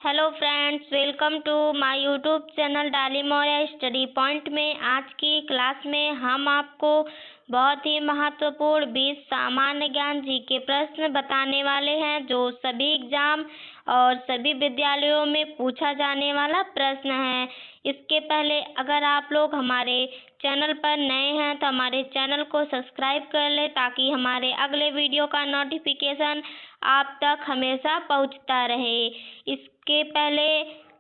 Hello friends, welcome to my YouTube channel Dolly Maurya study point में। आज की क्लास में हम आपको बहुत ही महत्वपूर्ण 20 सामान्य ज्ञान जीके प्रश्न बताने वाले हैं, जो सभी एग्जाम और सभी विद्यालयों में पूछा जाने वाला प्रश्न है। इसके पहले अगर आप लोग हमारे चैनल पर नए हैं तो हमारे चैनल को सब्सक्राइब कर लें, ताकि हमारे अगले वीडियो का नोटिफिकेशन आप तक हमेशा पहुंचता रहे। इसके पहले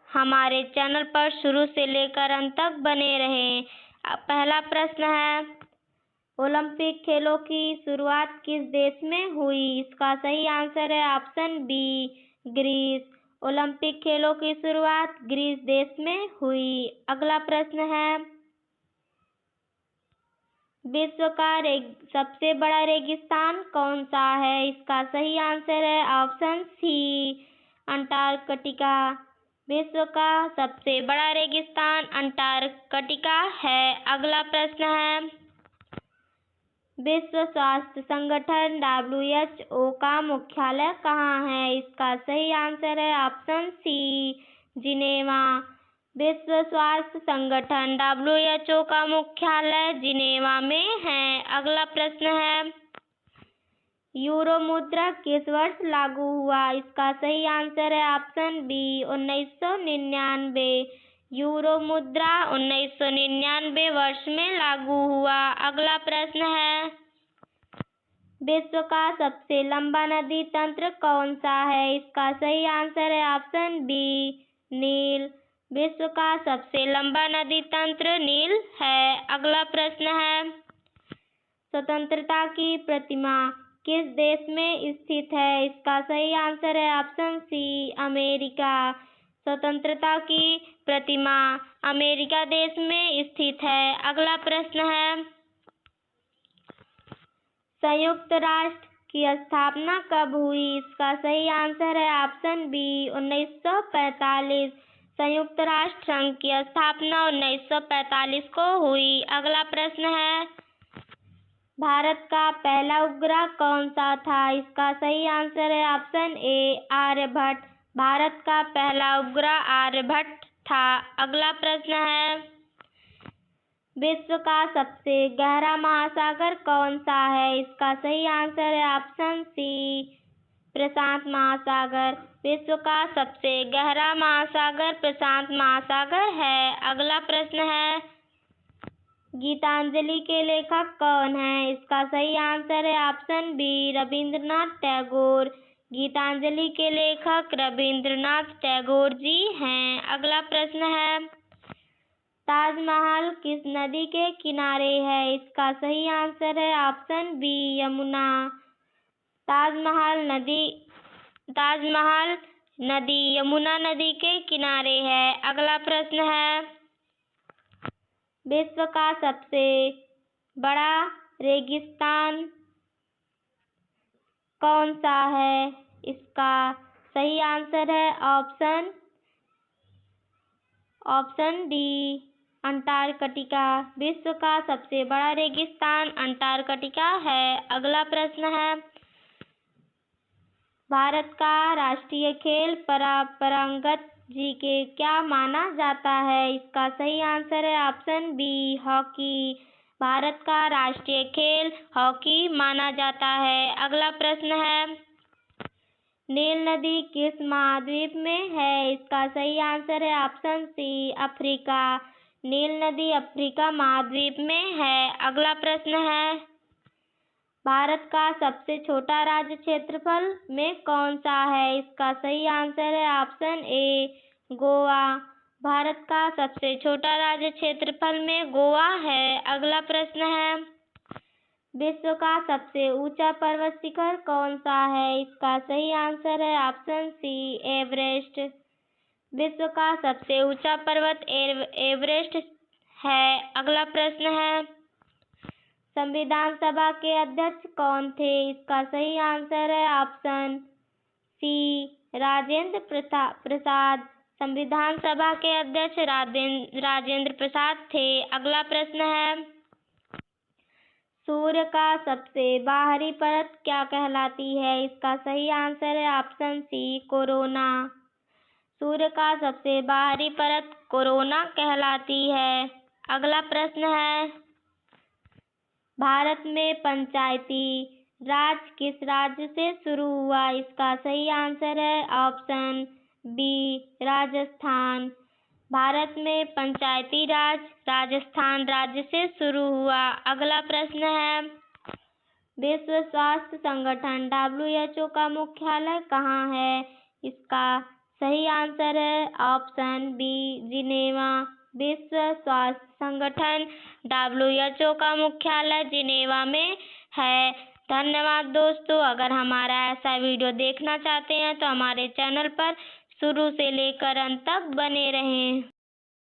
हमारे चैनल पर शुरू से लेकर अंत तक बने रहें। पहला प्रश्न है, ओलंपिक खेलों की शुरुआत किस देश में हुई? इसका सही आंसर है ऑप्शन बी, ग्रीस। ओलंपिक खेलों की शुरुआत ग्रीस देश में हुई। अगला प्रश्न है, विश्व का सबसे बड़ा रेगिस्तान कौन सा है? इसका सही आंसर है ऑप्शन सी, अंटार्कटिका। विश्व का सबसे बड़ा रेगिस्तान अंटार्कटिका है। अगला प्रश्न है, विश्व स्वास्थ्य संगठन WHO का मुख्यालय कहाँ है? इसका सही आंसर है ऑप्शन सी, जिनेवा। विश्व स्वास्थ्य संगठन WHO का मुख्यालय जिनेवा में है। अगला प्रश्न है, यूरो मुद्रा किस वर्ष लागू हुआ? इसका सही आंसर है ऑप्शन बी, 1999। यूरो मुद्रा 1999 वर्ष में लागू हुआ। अगला प्रश्न है, विश्व का सबसे लंबा नदी तंत्र कौन सा है? इसका सही आंसर है ऑप्शन बी, नील। विश्व का सबसे लंबा नदी तंत्र नील है। अगला प्रश्न है, स्वतंत्रता की प्रतिमा किस देश में स्थित है? इसका सही आंसर है ऑप्शन सी, अमेरिका। स्वतंत्रता की प्रतिमा अमेरिका देश में स्थित है। अगला प्रश्न है, संयुक्त राष्ट्र की स्थापना कब हुई? इसका सही आंसर है ऑप्शन बी, 1945। संयुक्त राष्ट्र संघ की स्थापना 1945 को हुई। अगला प्रश्न है, भारत का पहला उपग्रह कौन सा था? इसका सही आंसर है ऑप्शन ए, आर्यभट्ट। भारत का पहला उपग्रह आर्यभट्ट था। अगला प्रश्न है, विश्व का सबसे गहरा महासागर कौन सा है? इसका सही आंसर है ऑप्शन सी, प्रशांत महासागर। विश्व का सबसे गहरा महासागर प्रशांत महासागर है। अगला प्रश्न है, गीतांजलि के लेखक कौन है? इसका सही आंसर है ऑप्शन बी, रविंद्रनाथ टैगोर। गीतांजलि के लेखक रविंद्रनाथ टैगोर जी हैं। अगला प्रश्न है, ताजमहल किस नदी के किनारे है? इसका सही आंसर है ऑप्शन बी, यमुना। ताजमहल नदी यमुना नदी के किनारे है। अगला प्रश्न है, विश्व का सबसे बड़ा रेगिस्तान कौन सा है? इसका सही आंसर है ऑप्शन डी, अंटार्कटिका। विश्व का सबसे बड़ा रेगिस्तान अंटार्कटिका है। अगला प्रश्न है, भारत का राष्ट्रीय खेल परंपरागत जीके क्या माना जाता है? इसका सही आंसर है ऑप्शन बी, हॉकी। भारत का राष्ट्रीय खेल हॉकी माना जाता है। अगला प्रश्न है, नील नदी किस महाद्वीप में है? इसका सही आंसर है ऑप्शन सी, अफ्रीका। नील नदी अफ्रीका महाद्वीप में है। अगला प्रश्न है, भारत का सबसे छोटा राज्य क्षेत्रफल में कौन सा है? इसका सही आंसर है ऑप्शन ए, गोवा। भारत का सबसे छोटा राज्य क्षेत्रफल में गोवा है। अगला प्रश्न है, विश्व का सबसे ऊंचा पर्वत शिखर कौन सा है? इसका सही आंसर है ऑप्शन सी, एवरेस्ट। विश्व का सबसे ऊंचा पर्वत एवरेस्ट है। अगला प्रश्न है, संविधान सभा के अध्यक्ष कौन थे? इसका सही आंसर है ऑप्शन सी, राजेंद्र प्रसाद। संविधान सभा के अध्यक्ष राजेंद्र प्रसाद थे। अगला प्रश्न है, सूर्य का सबसे बाहरी परत क्या कहलाती है? इसका सही आंसर है ऑप्शन सी, कोरोना। सूर्य का सबसे बाहरी परत कोरोना कहलाती है। अगला प्रश्न है, भारत में पंचायती राज किस राज्य से शुरू हुआ? इसका सही आंसर है ऑप्शन बी राजस्थान। भारत में पंचायती राज राजस्थान राज्य से शुरू हुआ। अगला प्रश्न है, विश्व स्वास्थ्य संगठन WHO का मुख्यालय कहाँ है? इसका सही आंसर है ऑप्शन बी जिनेवा। विश्व स्वास्थ्य संगठन WHO का मुख्यालय जिनेवा में है। धन्यवाद दोस्तों। अगर हमारा ऐसा वीडियो देखना चाहते हैं तो हमारे चैनल पर शुरू से लेकर अंत तक बने रहें।